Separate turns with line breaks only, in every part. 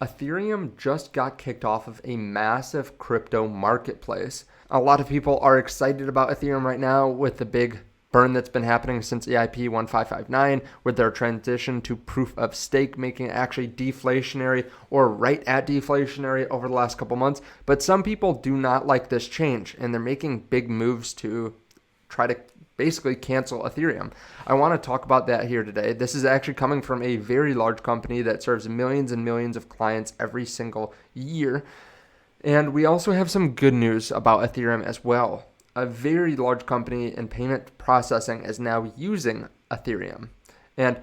Ethereum just got kicked off of a massive crypto marketplace. A lot of people are excited about Ethereum right now with the big burn that's been happening since EIP 1559 with their transition to proof of stake, making it actually deflationary or right at deflationary over the last couple months. But some people do not like this change, and they're making big moves to try to basically cancel Ethereum. I want to talk about that here today. This is actually coming from a very large company that serves millions and millions of clients every single year. And we also have some good news about Ethereum as well. A very large company in payment processing is now using Ethereum. And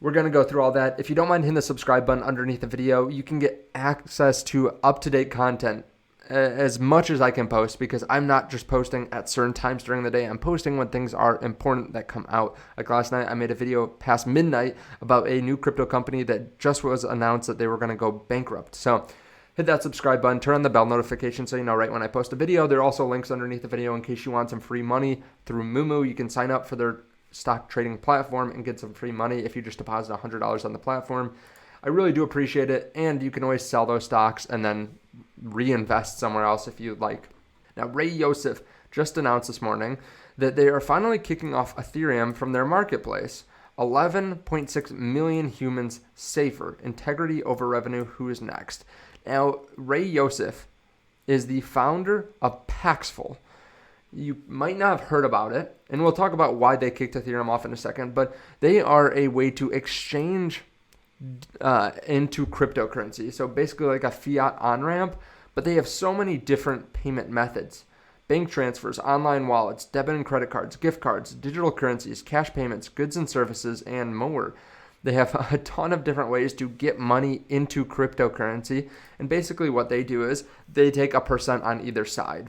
we're going to go through all that. If you don't mind hitting the subscribe button underneath the video, you can get access to up-to-date content as much as I can post, because I'm not just posting at certain times during the day. I'm posting when things are important that come out. Like last night, I made a video past midnight about a new crypto company that just was announced that they were going to go bankrupt. So hit that subscribe button, turn on the bell notification so you know right when I post a video. There are also links underneath the video in case you want some free money through moomoo. You can sign up for their stock trading platform and get some free money if you just deposit $100 on the platform. I really do appreciate it, and you can always sell those stocks and then reinvest somewhere else if you'd like. Now, Ray Yosef just announced this morning that they are finally kicking off Ethereum from their marketplace. 11.6 million humans safer. Integrity over revenue. Who is next? Now, Ray Yosef is the founder of Paxful. You might not have heard about it, and we'll talk about why they kicked Ethereum off in a second, but they are a way to exchange into cryptocurrency. So basically like a fiat on-ramp, but they have so many different payment methods. Bank transfers, online wallets, debit and credit cards, gift cards, digital currencies, cash payments, goods and services, and more. They have a ton of different ways to get money into cryptocurrency. And basically what they do is they take a percent on either side.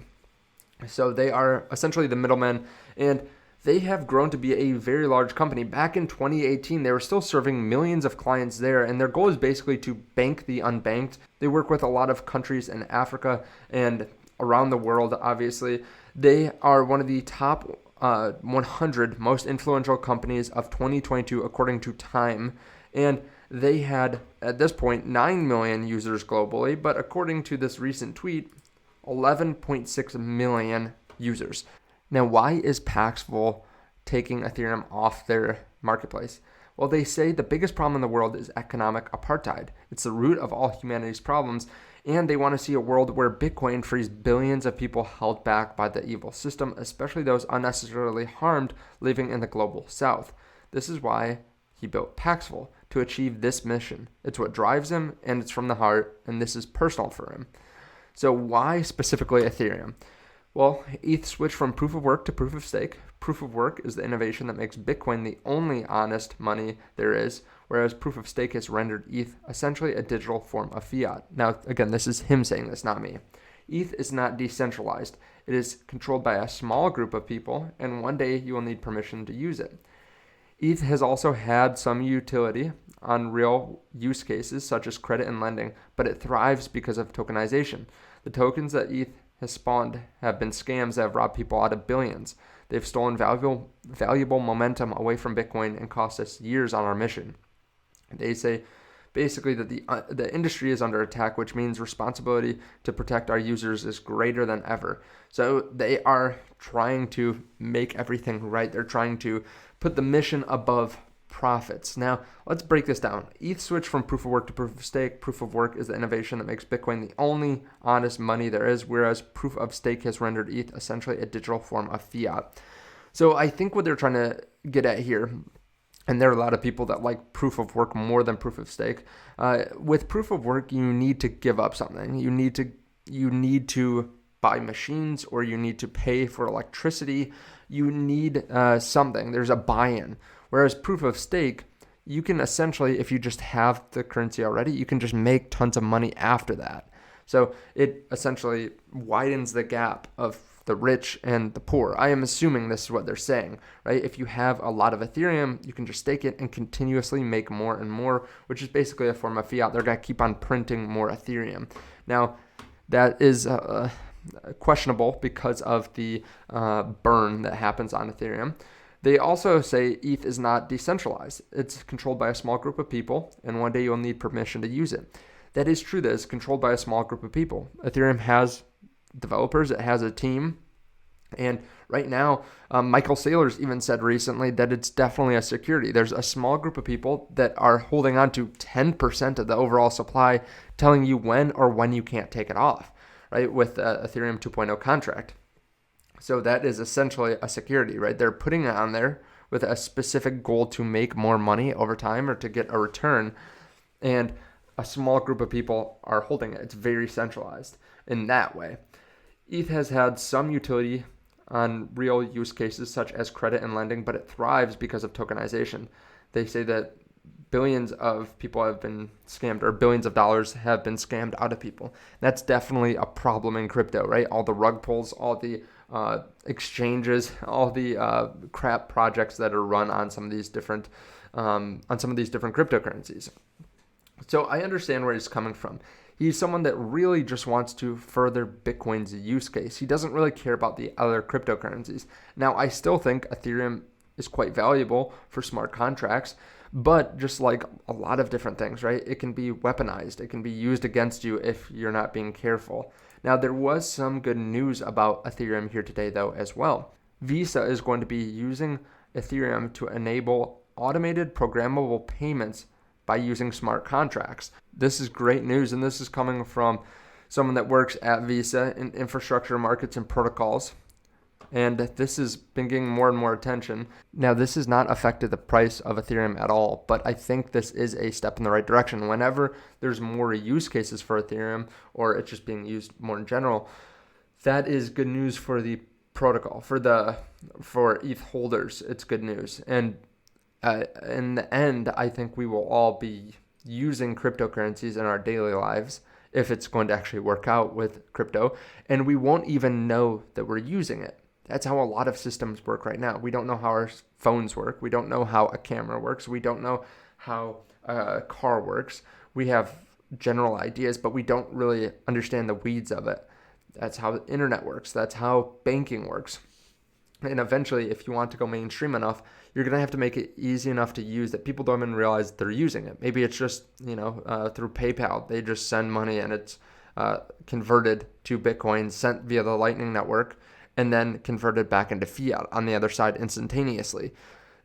So they are essentially the middlemen, and they have grown to be a very large company. Back in 2018, they were still serving millions of clients there, and their goal is basically to bank the unbanked. They work with a lot of countries in Africa and around the world, obviously. They are one of the top 100 most influential companies of 2022, according to Time. And they had, at this point, 9 million users globally, but according to this recent tweet, 11.6 million users. Now, why is Paxful taking Ethereum off their marketplace? Well, they say the biggest problem in the world is economic apartheid. It's the root of all humanity's problems, and they want to see a world where Bitcoin frees billions of people held back by the evil system, especially those unnecessarily harmed living in the global south. This is why he built Paxful, to achieve this mission. It's what drives him, and it's from the heart, and this is personal for him. So why specifically Ethereum? Well, ETH switched from proof of work to proof of stake. Proof of work is the innovation that makes Bitcoin the only honest money there is, whereas proof of stake has rendered ETH essentially a digital form of fiat. Now, again, this is him saying this, not me. ETH is not decentralized. It is controlled by a small group of people, and one day you will need permission to use it. ETH has also had some utility on real use cases such as credit and lending, but it thrives because of tokenization. The tokens that ETH has spawned have been scams that have robbed people out of billions. They've stolen valuable momentum away from Bitcoin and cost us years on our mission. They say basically that the industry is under attack, which means responsibility to protect our users is greater than ever. So they are trying to make everything right. They're trying to put the mission above profits. Now, let's break this down. ETH switched from proof of work to proof of stake. Proof of work is the innovation that makes Bitcoin the only honest money there is, whereas proof of stake has rendered ETH essentially a digital form of fiat. So I think what they're trying to get at here, and there are a lot of people that like proof of work more than proof of stake. With proof of work, you need to give up something. You need to buy machines, or you need to pay for electricity. You need something. There's a buy-in. Whereas proof of stake, you can essentially, if you just have the currency already, you can just make tons of money after that. So it essentially widens the gap of the rich and the poor. I am assuming this is what they're saying, right? If you have a lot of Ethereum, you can just stake it and continuously make more and more, which is basically a form of fiat. They're going to keep on printing more Ethereum. Now, that is questionable because of the burn that happens on Ethereum. They also say ETH is not decentralized. It's controlled by a small group of people, and one day you'll need permission to use it. that is true that it's controlled by a small group of people. Ethereum has developers, it has a team. And right now, Michael Saylor's even said recently that it's definitely a security. There's a small group of people that are holding on to 10% of the overall supply, telling you when you can't take it off, right, with the Ethereum 2.0 contract. So that is essentially a security, right? They're putting it on there with a specific goal to make more money over time or to get a return. And a small group of people are holding it. It's very centralized in that way. ETH has had some utility on real use cases such as credit and lending, but it thrives because of tokenization. They say that billions of people have been scammed, or billions of dollars have been scammed out of people. That's definitely a problem in crypto, right? All the rug pulls, all the exchanges, all the crap projects that are run on some of these different cryptocurrencies. So I understand where he's coming from. He's someone that really just wants to further Bitcoin's use case. He doesn't really care about the other cryptocurrencies. Now, I still think Ethereum is quite valuable for smart contracts, but just like a lot of different things, right? It can be weaponized. It can be used against you if you're not being careful. Now, there was some good news about Ethereum here today, though, as well. Visa is going to be using Ethereum to enable automated programmable payments by using smart contracts. This is great news, and this is coming from someone that works at Visa in infrastructure markets and protocols. And this has been getting more and more attention. Now, this has not affected the price of Ethereum at all, but I think this is a step in the right direction. Whenever there's more use cases for Ethereum, or it's just being used more in general, that is good news for the protocol. For ETH holders, it's good news. And in the end, I think we will all be using cryptocurrencies in our daily lives if it's going to actually work out with crypto, and we won't even know that we're using it. That's how a lot of systems work right now. We don't know how our phones work. We don't know how a camera works. We don't know how a car works. We have general ideas, but we don't really understand the weeds of it. That's how the internet works. That's how banking works. And eventually, if you want to go mainstream enough, you're going to have to make it easy enough to use that people don't even realize they're using it. Maybe it's just, through PayPal. They just send money and it's converted to Bitcoin, sent via the Lightning Network, and then converted back into fiat on the other side instantaneously.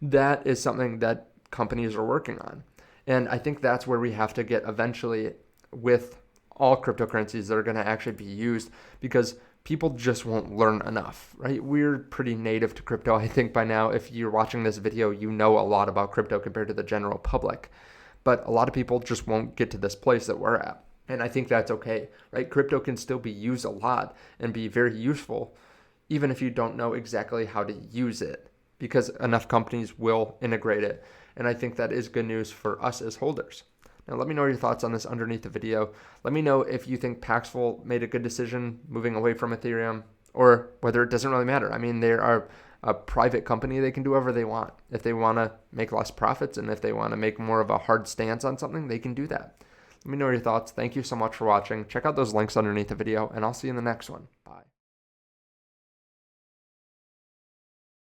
That is something that companies are working on. And I think that's where we have to get eventually with all cryptocurrencies that are going to actually be used, because people just won't learn enough, right? We're pretty native to crypto. I think by now, if you're watching this video, you know a lot about crypto compared to the general public. But a lot of people just won't get to this place that we're at. And I think that's okay, right? Crypto can still be used a lot and be very useful, even if you don't know exactly how to use it, because enough companies will integrate it. And I think that is good news for us as holders. Now, let me know your thoughts on this underneath the video. Let me know if you think Paxful made a good decision moving away from Ethereum, or whether it doesn't really matter. I mean, they are a private company. They can do whatever they want. If they want to make less profits and if they want to make more of a hard stance on something, they can do that. Let me know your thoughts. Thank you so much for watching. Check out those links underneath the video, and I'll see you in the next one. Bye.